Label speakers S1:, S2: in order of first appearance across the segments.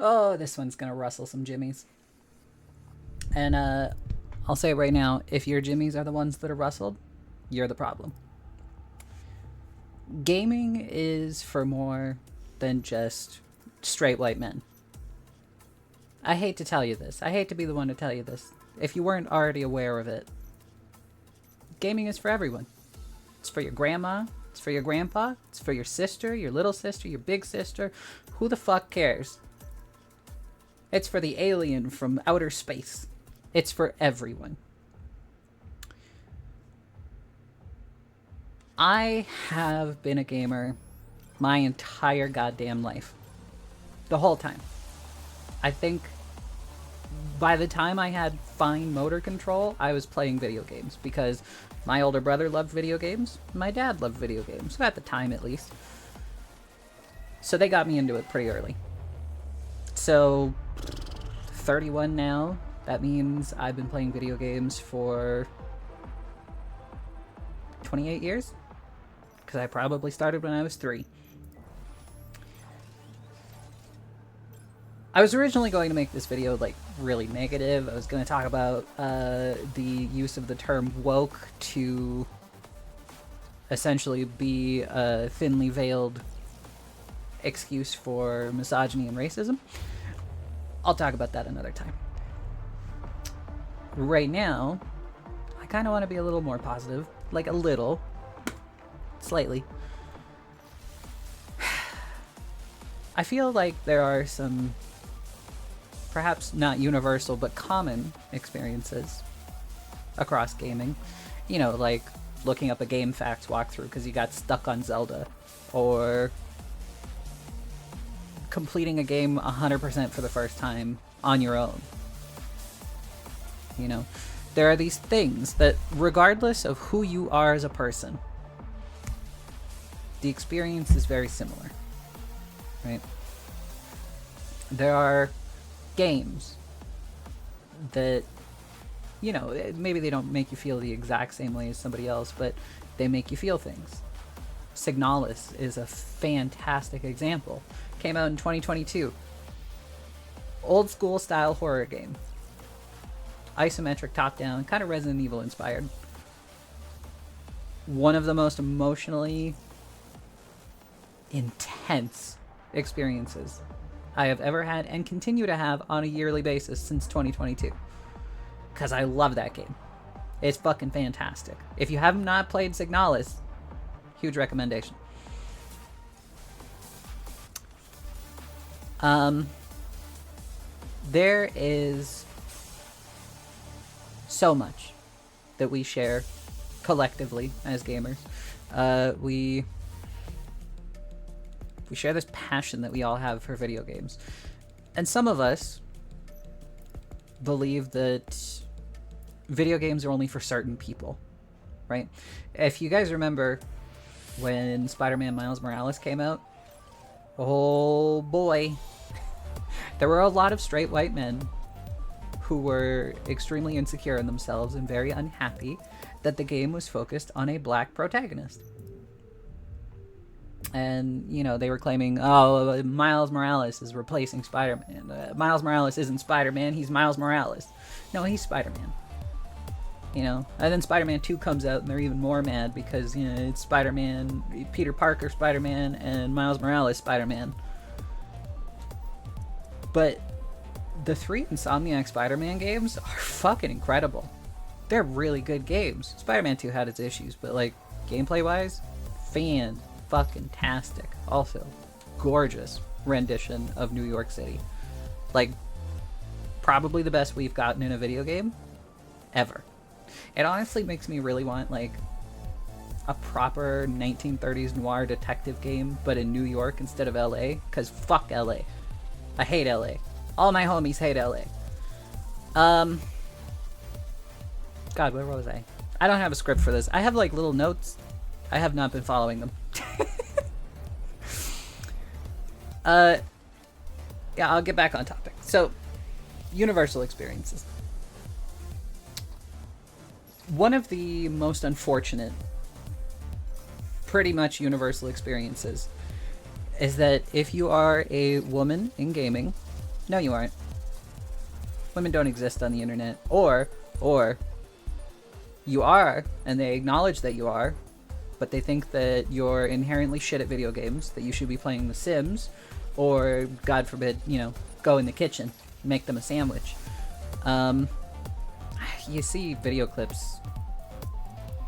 S1: Oh, this one's gonna rustle some jimmies. And I'll say it right now, if your jimmies are the ones that are rustled, you're the problem. Gaming is for more than just straight white men. I hate to tell you this. I hate to be the one to tell you this. If you weren't already aware of it, gaming is for everyone. It's for your grandma, it's for your grandpa, it's for your sister, your little sister, your big sister. Who the fuck cares? It's for the alien from outer space. It's for everyone. I have been a gamer my entire goddamn life. The whole time. I think by the time I had fine motor control, I was playing video games because my older brother loved video games. My dad loved video games, at the time at least. So they got me into it pretty early. So, 31 now. That means I've been playing video games for 28 years. Because I probably started when I was 3. I was originally going to make this video like really negative. I was going to talk about the use of the term woke to essentially be a thinly veiled excuse for misogyny and racism. I'll talk about that another time. Right now, I kind of want to be a little more positive. Like a little. Slightly. I feel like there are some perhaps not universal but common experiences across gaming. You know, like looking up a game facts walkthrough because you got stuck on Zelda, or completing a game 100% for the first time on your own. You know, there are these things that, regardless of who you are as a person, the experience is very similar, right? There are games that, you know, maybe they don't make you feel the exact same way as somebody else, but they make you feel things. Signalis is a fantastic example. Came out in 2022. Old school style horror game. Isometric top down, kind of Resident Evil inspired. One of the most emotionally intense experiences I have ever had and continue to have on a yearly basis since 2022. Because I love that game. It's fucking fantastic. If you have not played Signalis, huge recommendation. There is so much that we share collectively as gamers. We share this passion that we all have for video games. And some of us believe that video games are only for certain people, right? If you guys remember when Spider-Man Miles Morales came out, oh boy, there were a lot of straight white men who were extremely insecure in themselves and very unhappy that the game was focused on a black protagonist. And, you know, they were claiming, oh, Miles Morales is replacing Spider-Man. Miles Morales isn't Spider-Man, he's Miles Morales. No, he's Spider-Man. You know, and then Spider-Man 2 comes out and they're even more mad because, you know, it's Spider-Man, Peter Parker Spider-Man, and Miles Morales Spider-Man. But the 3 Insomniac Spider-Man games are fucking incredible. They're really good games. Spider-Man 2 had its issues, but, like, gameplay-wise, fucking-tastic. Also, gorgeous rendition of New York City. Like, probably the best we've gotten in a video game ever. It honestly makes me really want, like, a proper 1930s noir detective game, but in New York instead of LA, because fuck LA. I hate LA. All my homies hate LA. God, where was I? I don't have a script for this. I have, like, little notes. I have not been following them. Yeah, I'll get back on topic. So, universal experiences. One of the most unfortunate, pretty much universal experiences is that if you are a woman in gaming, No, you aren't. Women don't exist on the internet. Or you are, and they acknowledge that you are, but they think that you're inherently shit at video games, that you should be playing The Sims, or, God forbid, you know, go in the kitchen, make them a sandwich. You see video clips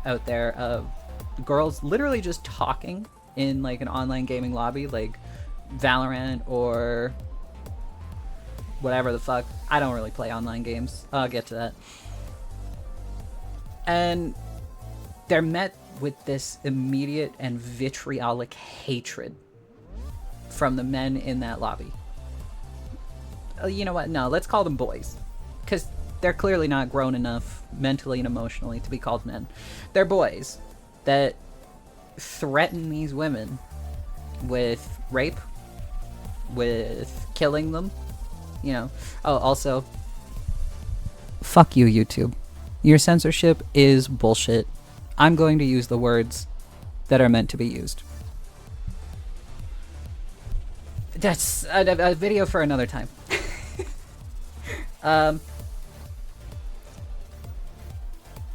S1: out there of girls literally just talking in like an online gaming lobby, like Valorant or whatever the fuck. I don't really play online games. I'll get to that. And they're met with this immediate and vitriolic hatred from the men in that lobby. You know what? No, let's call them boys. Because they're clearly not grown enough mentally and emotionally to be called men. They're boys that threaten these women with rape, with killing them, you know. Oh, also, fuck you, YouTube. Your censorship is bullshit. I'm going to use the words that are meant to be used. That's a video for another time.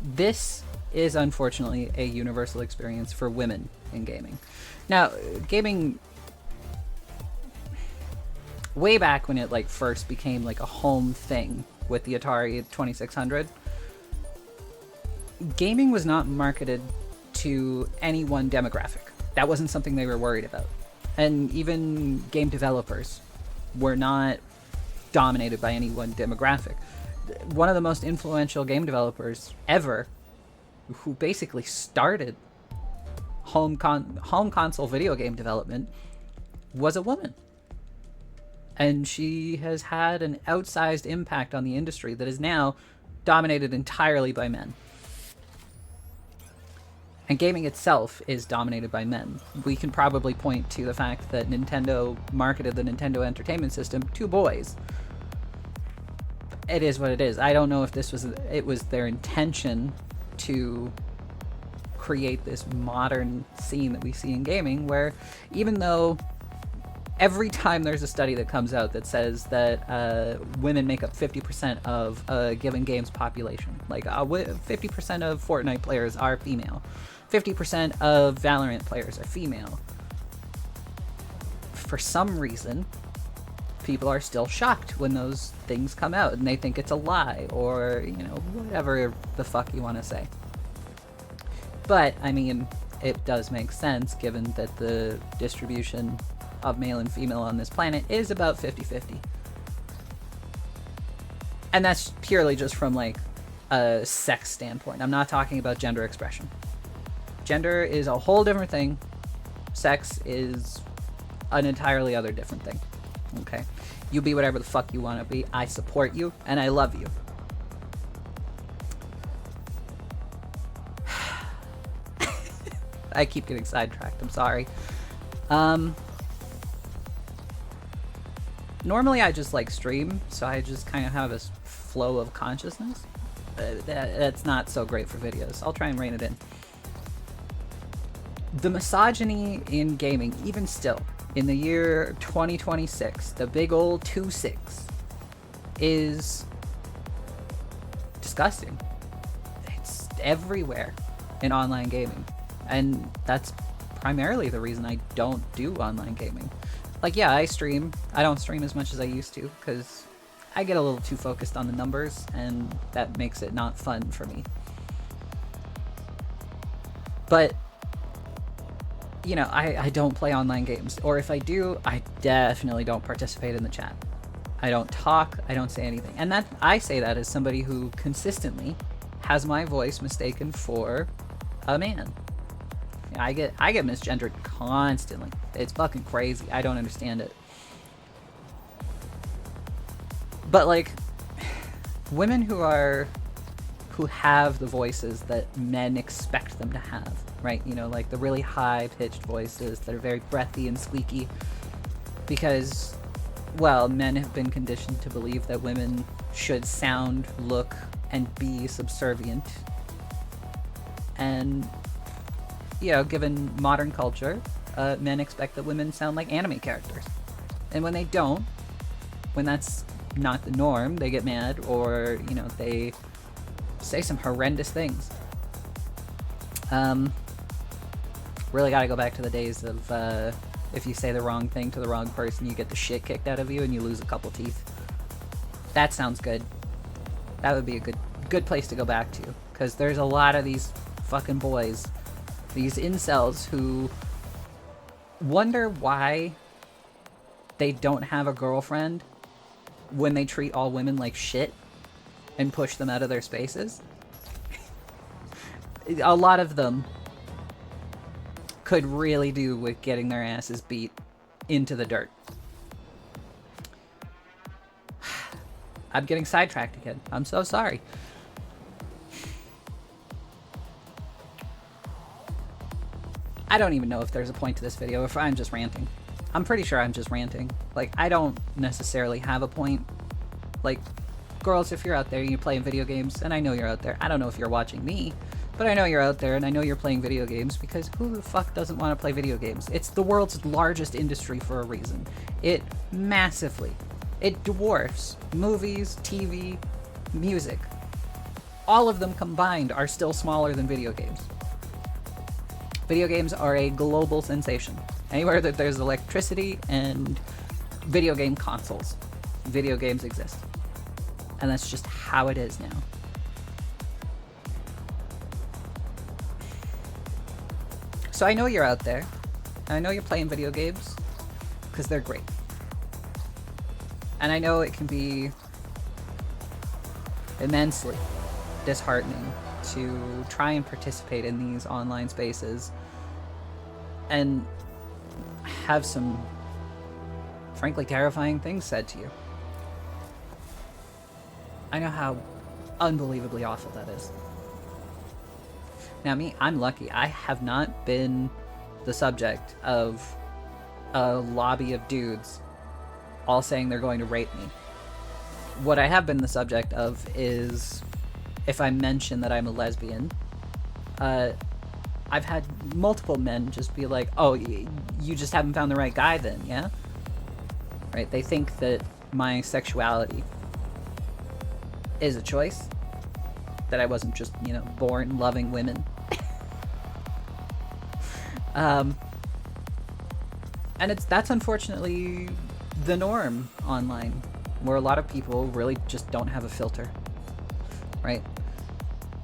S1: This is unfortunately a universal experience for women in gaming. Now, gaming, way back when it like first became like a home thing with the Atari 2600, gaming was not marketed to any one demographic. That wasn't something they were worried about. And even game developers were not dominated by any one demographic. One of the most influential game developers ever, who basically started home console video game development, was a woman. And she has had an outsized impact on the industry that is now dominated entirely by men. And gaming itself is dominated by men. We can probably point to the fact that Nintendo marketed the Nintendo Entertainment System to boys. It is what it is. I don't know if it was their intention to create this modern scene that we see in gaming, where even though every time there's a study that comes out that says that women make up 50% of a given game's population, like 50% of Fortnite players are female, 50% of Valorant players are female, for some reason people are still shocked when those things come out and they think it's a lie, or, you know, whatever the fuck you want to say. But I mean, it does make sense given that the distribution of male and female on this planet is about 50-50. And that's purely just from like a sex standpoint. I'm not talking about gender expression. Gender is a whole different thing. Sex is an entirely other different thing. Okay? You be whatever the fuck you want to be. I support you and I love you. I keep getting sidetracked. I'm sorry. Normally I just like stream, so I just kind of have this flow of consciousness. That's not so great for videos. I'll try and rein it in. The misogyny in gaming, even still, in the year 2026, the big old 2-6, is disgusting. It's everywhere in online gaming. And that's primarily the reason I don't do online gaming. Like, yeah, I stream. I don't stream as much as I used to because I get a little too focused on the numbers, and that makes it not fun for me. But, you know, I don't play online games. Or if I do, I definitely don't participate in the chat. I don't talk. I don't say anything. And that I say that as somebody who consistently has my voice mistaken for a man. I get misgendered constantly. It's fucking crazy. I don't understand it. But like, women who have the voices that men expect them to have, right? You know, like the really high-pitched voices that are very breathy and squeaky, because, well, men have been conditioned to believe that women should sound, look, and be subservient. And, you know, given modern culture, men expect that women sound like anime characters. And when they don't, when that's not the norm, they get mad, or, you know, they say some horrendous things. Really gotta go back to the days of, if you say the wrong thing to the wrong person, you get the shit kicked out of you and you lose a couple teeth. That sounds good. That would be a good place to go back to, because there's a lot of these fucking boys, these incels, who wonder why they don't have a girlfriend when they treat all women like shit and push them out of their spaces. A lot of them could really do with getting their asses beat into the dirt. I'm getting sidetracked again. I'm so sorry. I don't even know if there's a point to this video, if I'm just ranting. I'm pretty sure I'm just ranting. Like, I don't necessarily have a point. Like, girls, if you're out there and you're playing video games, and I know you're out there, I don't know if you're watching me, but I know you're out there and I know you're playing video games, because who the fuck doesn't want to play video games? It's the world's largest industry for a reason. It massively, it dwarfs movies, TV, music. All of them combined are still smaller than video games. Video games are a global sensation. Anywhere that there's electricity and video game consoles, video games exist. And that's just how it is now. So I know you're out there. I know you're playing video games, because they're great. And I know it can be immensely disheartening to try and participate in these online spaces and have some, frankly, terrifying things said to you. I know how unbelievably awful that is. Now me, I'm lucky. I have not been the subject of a lobby of dudes all saying they're going to rape me. What I have been the subject of is, if I mention that I'm a lesbian, I've had multiple men just be like, oh, you just haven't found the right guy then, yeah? Right? They think that my sexuality is a choice, that I wasn't just, you know, born loving women. And that's unfortunately the norm online, where a lot of people really just don't have a filter, right?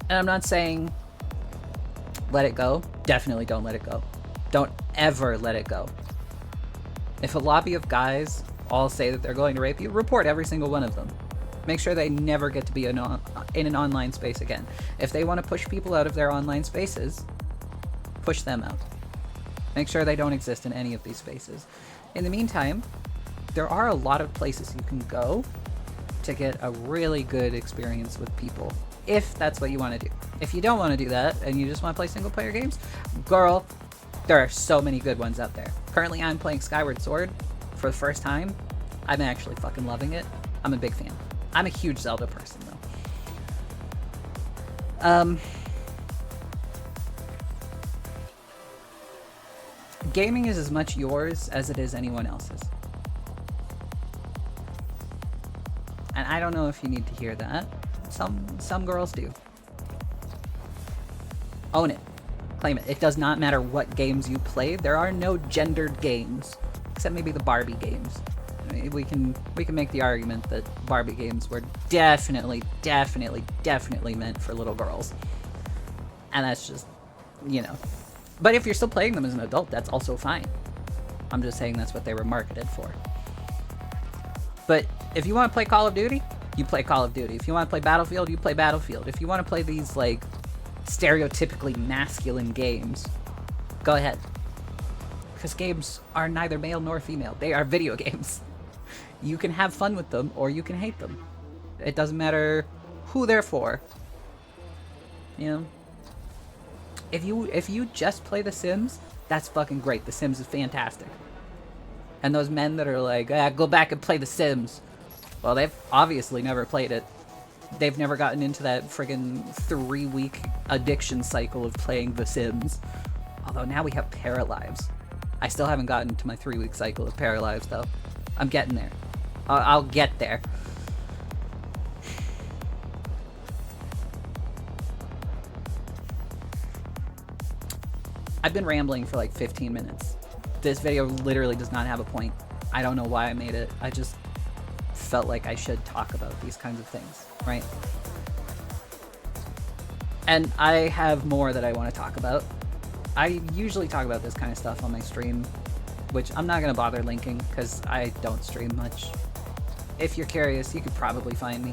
S1: And I'm not saying let it go. Definitely don't let it go. Don't ever let it go. If a lobby of guys all say that they're going to rape you, report every single one of them. Make sure they never get to be in an online space again. If they want to push people out of their online spaces, push them out. Make sure they don't exist in any of these spaces. In the meantime, there are a lot of places you can go to get a really good experience with people, if that's what you want to do. If you don't want to do that, and you just want to play single player games, girl, there are so many good ones out there. Currently, I'm playing Skyward Sword for the first time. I'm actually fucking loving it. I'm a big fan. I'm a huge Zelda person, though. Gaming is as much yours as it is anyone else's. And I don't know if you need to hear that. Some girls do. Own it. Claim it. It does not matter what games you play. There are no gendered games, except maybe the Barbie games. I mean, we can make the argument that Barbie games were definitely meant for little girls. And that's just, you know. But if you're still playing them as an adult, that's also fine. I'm just saying that's what they were marketed for. But if you want to play Call of Duty, you play Call of Duty. If you want to play Battlefield, you play Battlefield. If you want to play these, like, stereotypically masculine games, go ahead. Because games are neither male nor female. They are video games. You can have fun with them, or you can hate them. It doesn't matter who they're for. You know? If you just play The Sims, that's fucking great. The Sims is fantastic. And those men that are like, go back and play The Sims. Well, they've obviously never played it. They've never gotten into that friggin' 3-week addiction cycle of playing The Sims. Although now we have Paralives. I still haven't gotten to my 3-week cycle of Paralives, though. I'm getting there. I'll get there. I've been rambling for like 15 minutes. This video literally does not have a point. I don't know why I made it. I just felt like I should talk about these kinds of things, right? And I have more that I want to talk about. I usually talk about this kind of stuff on my stream, which I'm not going to bother linking because I don't stream much. If you're curious, you could probably find me.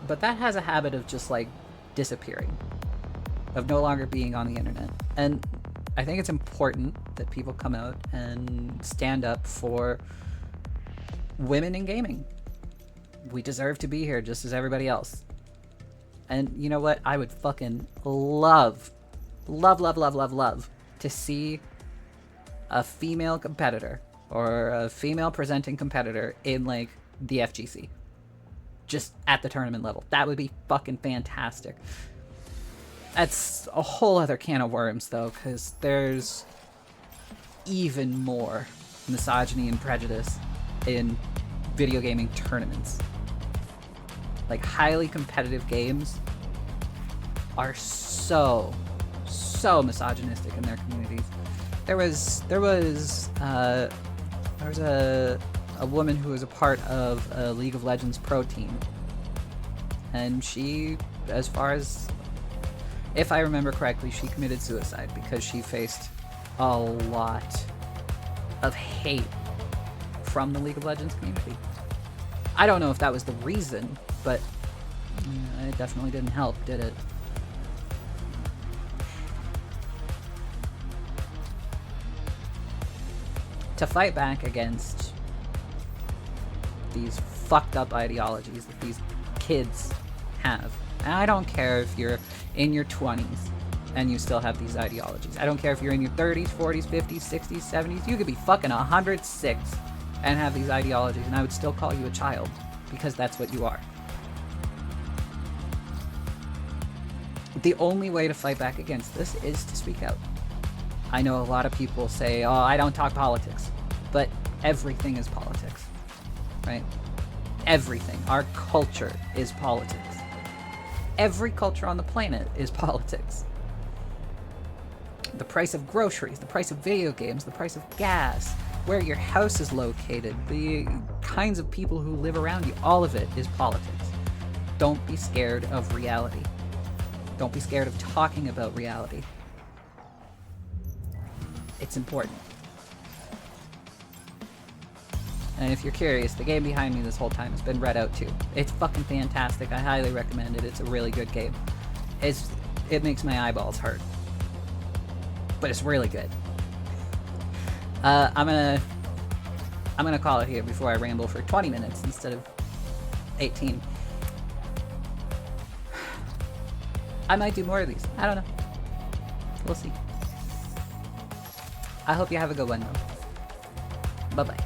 S1: But that has a habit of just like disappearing, of no longer being on the internet. And I think it's important that people come out and stand up for women in gaming. We deserve to be here just as everybody else. And you know what? I would fucking love to see a female competitor or a female presenting competitor in like the FGC. Just at the tournament level. That would be fucking fantastic. That's a whole other can of worms though, because there's even more misogyny and prejudice in video gaming tournaments. Like, highly competitive games are so misogynistic in their communities. There was a woman who was a part of a League of Legends pro team, and she, as far as, if I remember correctly, she committed suicide because she faced a lot of hate from the League of Legends community. I don't know if that was the reason, but it definitely didn't help, did it? To fight back against these fucked up ideologies that these kids have. And I don't care if you're in your 20s and you still have these ideologies. I don't care if you're in your 30s, 40s, 50s, 60s, 70s. You could be fucking 106 and have these ideologies, and I would still call you a child, because that's what you are. The only way to fight back against this is to speak out. I know a lot of people say, oh, I don't talk politics, but everything is politics, right? Everything. Our culture is politics. Every culture on the planet is politics. The price of groceries, the price of video games, the price of gas, where your house is located, the kinds of people who live around you, all of it is politics. Don't be scared of reality. Don't be scared of talking about reality. It's important. And if you're curious, the game behind me this whole time has been Red Out 2. It's fucking fantastic. I highly recommend it. It's a really good game. It makes my eyeballs hurt. But it's really good. I'm gonna call it here before I ramble for 20 minutes instead of 18. I might do more of these. I don't know. We'll see. I hope you have a good one though. Bye-bye.